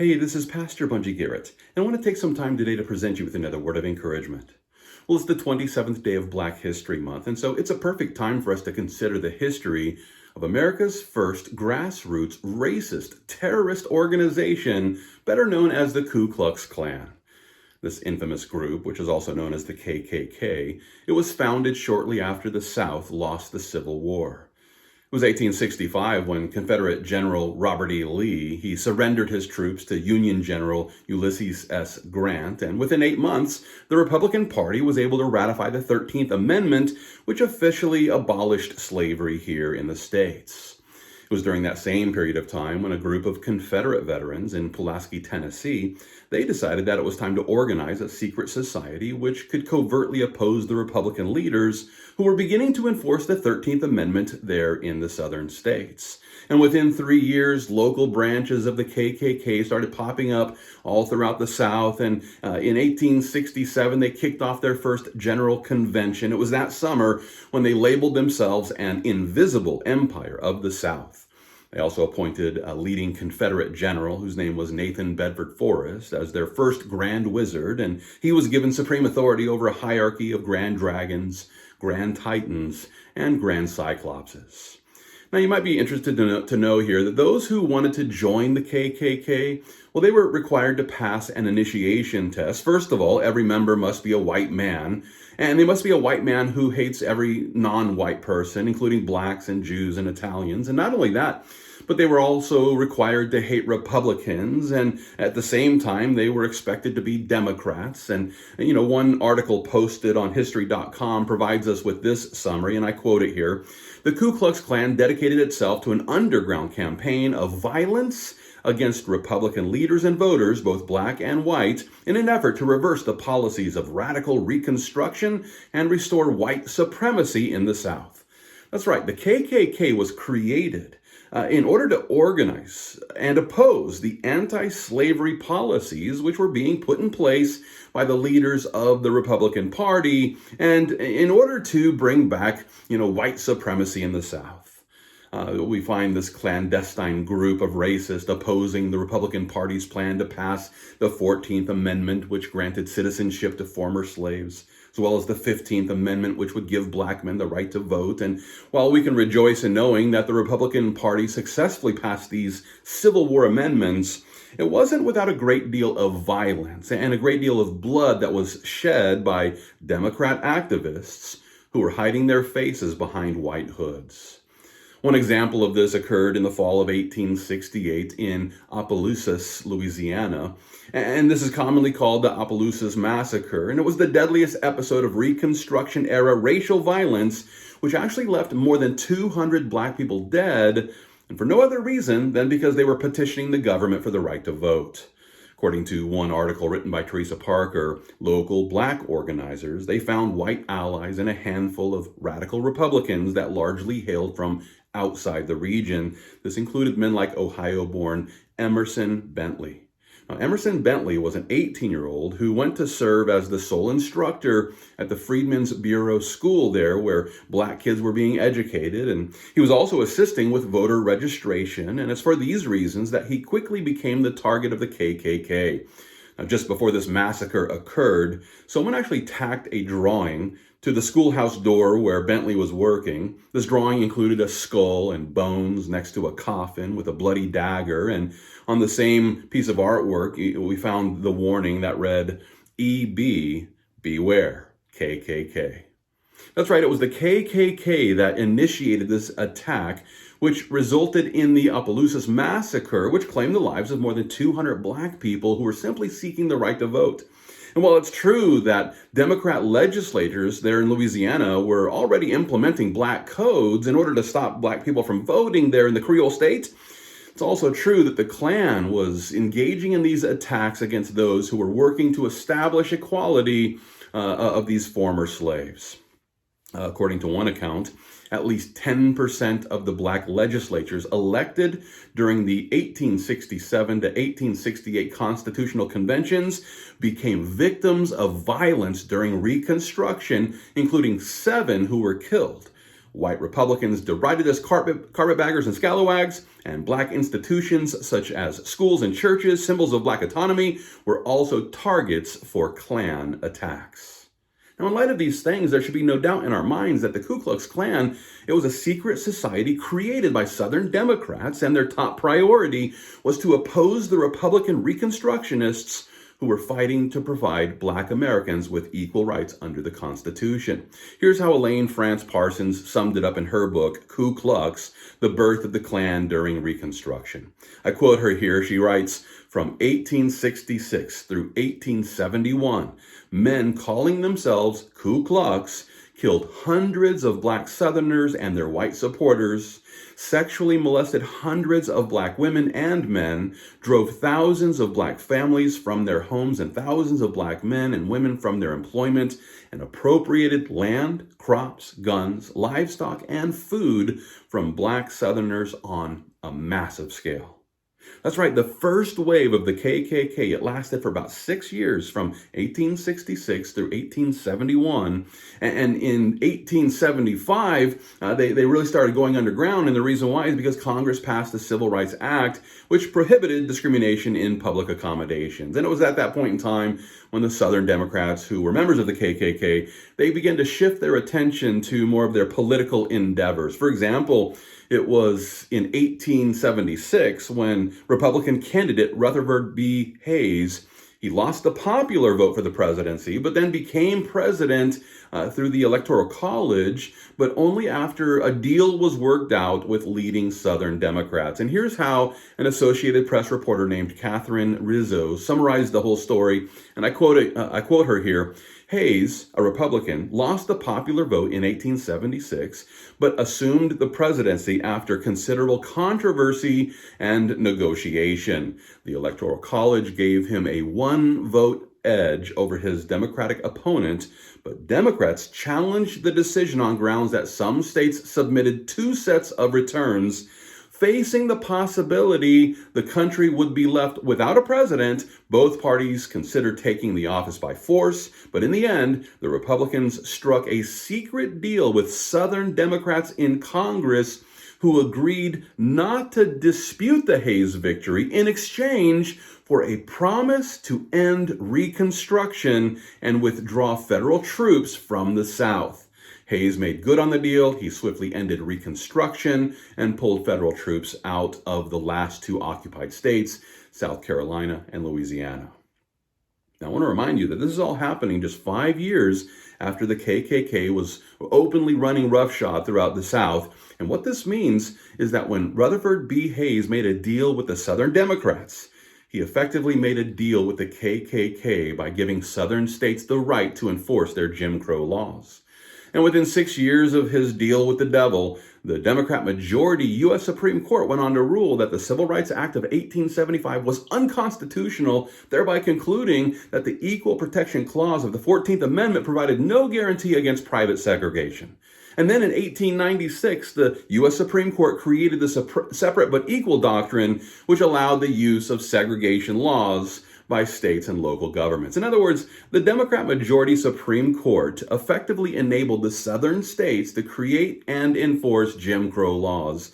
Hey, this is Pastor Bunjee Garrett, and I want to take some time today to present you with another word of encouragement. Well, it's the 27th day of Black History Month, and so it's a perfect time for us to consider the history of America's first grassroots racist terrorist organization, better known as the Ku Klux Klan. This infamous group, which is also known as the KKK, it was founded shortly after the South lost the Civil War. It was 1865 when Confederate General Robert E. Lee, he surrendered his troops to Union General Ulysses S. Grant, and within 8 months, the Republican Party was able to ratify the 13th Amendment, which officially abolished slavery here in the States. It was during that same period of time when a group of Confederate veterans in Pulaski, Tennessee, they decided that it was time to organize a secret society which could covertly oppose the Republican leaders who were beginning to enforce the 13th Amendment there in the southern states. And within 3 years, local branches of the KKK started popping up all throughout the South. And in 1867, they kicked off their first General Convention. It was that summer when they labeled themselves an invisible empire of the South. They also appointed a leading Confederate general whose name was Nathan Bedford Forrest as their first Grand Wizard, and he was given supreme authority over a hierarchy of Grand Dragons, Grand Titans, and Grand Cyclopses. Now, you might be interested to know here that those who wanted to join the KKK, well, they were required to pass an initiation test. First of all, every member must be a white man, and they must be a white man who hates every non-white person, including blacks and Jews and Italians. And not only that, but they were also required to hate Republicans, and at the same time, they were expected to be Democrats. And one article posted on history.com provides us with this summary, and I quote it here. The Ku Klux Klan dedicated itself to an underground campaign of violence against Republican leaders and voters, both black and white, in an effort to reverse the policies of radical Reconstruction and restore white supremacy in the South. That's right, the KKK was created in order to organize and oppose the anti-slavery policies which were being put in place by the leaders of the Republican Party, and in order to bring back, white supremacy in the South. We find this clandestine group of racists opposing the Republican Party's plan to pass the 14th Amendment, which granted citizenship to former slaves, as well as the 15th Amendment, which would give black men the right to vote. And while we can rejoice in knowing that the Republican Party successfully passed these Civil War amendments, it wasn't without a great deal of violence and a great deal of blood that was shed by Democrat activists who were hiding their faces behind white hoods. One example of this occurred in the fall of 1868 in Opelousas, Louisiana, and this is commonly called the Opelousas Massacre, and it was the deadliest episode of Reconstruction-era racial violence, which actually left more than 200 black people dead, and for no other reason than because they were petitioning the government for the right to vote. According to one article written by Teresa Parker, local black organizers, they found white allies in a handful of radical Republicans that largely hailed from outside the region. This included men like Ohio-born Emerson Bentley. Now, Emerson Bentley was an 18-year-old who went to serve as the sole instructor at the Freedmen's Bureau School there, where black kids were being educated, and he was also assisting with voter registration, and it's for these reasons that he quickly became the target of the KKK. Now, just before this massacre occurred, someone actually tacked a drawing to the schoolhouse door where Bentley was working. This drawing included a skull and bones next to a coffin with a bloody dagger, and on the same piece of artwork, we found the warning that read, "EB, beware, KKK." That's right, it was the KKK that initiated this attack, which resulted in the Opelousas Massacre, which claimed the lives of more than 200 black people who were simply seeking the right to vote. And while it's true that Democrat legislators there in Louisiana were already implementing black codes in order to stop black people from voting there in the Creole State, it's also true that the Klan was engaging in these attacks against those who were working to establish equality of these former slaves. According to one account, at least 10% of the black legislatures elected during the 1867 to 1868 constitutional conventions became victims of violence during Reconstruction, including 7 who were killed, White Republicans derided as carpetbaggers and scalawags, and black institutions such as schools and churches, symbols of black autonomy, were also targets for Klan attacks. Now, in light of these things, there should be no doubt in our minds that the Ku Klux Klan, it was a secret society created by Southern Democrats, and their top priority was to oppose the Republican Reconstructionists who were fighting to provide black Americans with equal rights under the Constitution. Here's how Elaine France Parsons summed it up in her book, Ku Klux, The Birth of the Klan During Reconstruction. I quote her here. She writes, "From 1866 through 1871, men calling themselves Ku Klux killed hundreds of black Southerners and their white supporters, sexually molested hundreds of black women and men, drove thousands of black families from their homes and thousands of black men and women from their employment, and appropriated land, crops, guns, livestock, and food from black Southerners on a massive scale." That's right, the first wave of the KKK, it lasted for about 6 years, from 1866 through 1871. And in 1875, they really started going underground. And the reason why is because Congress passed the Civil Rights Act, which prohibited discrimination in public accommodations. And it was at that point in time when the Southern Democrats, who were members of the KKK, they began to shift their attention to more of their political endeavors. For example, it was in 1876 when Republican candidate Rutherford B. Hayes, he lost the popular vote for the presidency, but then became president through the Electoral College, but only after a deal was worked out with leading Southern Democrats. And here's how an Associated Press reporter named Catherine Rizzo summarized the whole story, and I quote her here. Hayes, a Republican, lost the popular vote in 1876, but assumed the presidency after considerable controversy and negotiation. The Electoral College gave him a one-vote edge over his Democratic opponent, but Democrats challenged the decision on grounds that some states submitted 2 sets of returns, facing the possibility the country would be left without a president. Both parties considered taking the office by force, but in the end, the Republicans struck a secret deal with Southern Democrats in Congress who agreed not to dispute the Hayes victory in exchange for a promise to end Reconstruction and withdraw federal troops from the South. Hayes made good on the deal. He swiftly ended Reconstruction and pulled federal troops out of the last 2 occupied states, South Carolina and Louisiana. Now, I want to remind you that this is all happening just 5 years after the KKK was openly running roughshod throughout the South. And what this means is that when Rutherford B. Hayes made a deal with the Southern Democrats, he effectively made a deal with the KKK by giving Southern states the right to enforce their Jim Crow laws. And within 6 years of his deal with the devil, the Democrat majority U.S. Supreme Court went on to rule that the Civil Rights Act of 1875 was unconstitutional, thereby concluding that the Equal Protection Clause of the 14th Amendment provided no guarantee against private segregation. And then in 1896, the U.S. Supreme Court created the separate but equal doctrine, which allowed the use of segregation laws by states and local governments. In other words, the Democrat majority Supreme Court effectively enabled the southern states to create and enforce Jim Crow laws.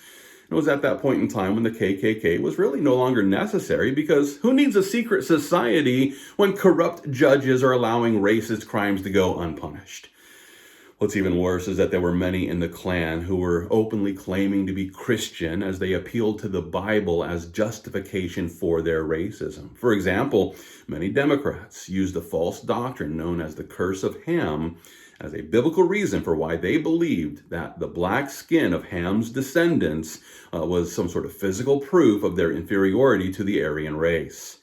It was at that point in time when the KKK was really no longer necessary, because who needs a secret society when corrupt judges are allowing racist crimes to go unpunished? What's even worse is that there were many in the Klan who were openly claiming to be Christian as they appealed to the Bible as justification for their racism. For example, many Democrats used a false doctrine known as the curse of Ham as a biblical reason for why they believed that the black skin of Ham's descendants was some sort of physical proof of their inferiority to the Aryan race.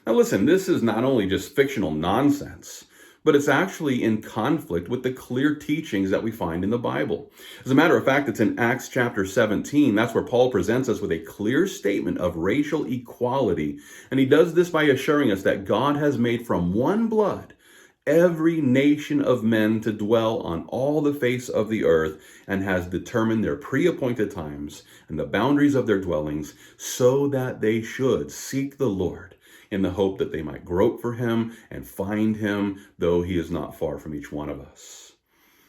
Now listen, this is not only just fictional nonsense, but it's actually in conflict with the clear teachings that we find in the Bible. As a matter of fact, it's in Acts chapter 17. That's where Paul presents us with a clear statement of racial equality. And he does this by assuring us that God has made from one blood every nation of men to dwell on all the face of the earth, and has determined their pre-appointed times and the boundaries of their dwellings, so that they should seek the Lord in the hope that they might grope for him and find him, though he is not far from each one of us.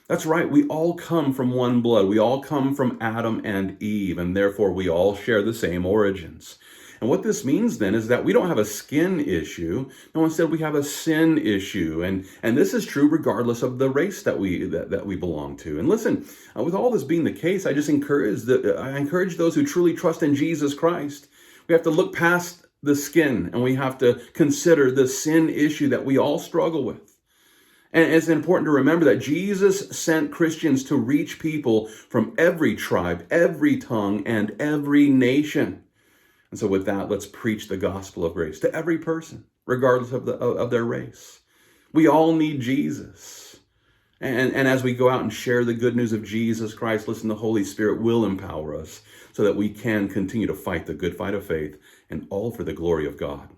That's right, we all come from one blood. We all come from Adam and Eve, and therefore we all share the same origins. And what this means then is that we don't have a skin issue. No, instead we have a sin issue. And this is true regardless of the race that we belong to. And listen, with all this being the case, I encourage those who truly trust in Jesus Christ. We have to look past the skin and we have to consider the sin issue that we all struggle with. And it's important to remember that Jesus sent Christians to reach people from every tribe, every tongue, and every nation. And so with that, let's preach the gospel of grace to every person, regardless of their race. We all need Jesus. And as we go out and share the good news of Jesus Christ, listen, the Holy Spirit will empower us so that we can continue to fight the good fight of faith, and all for the glory of God.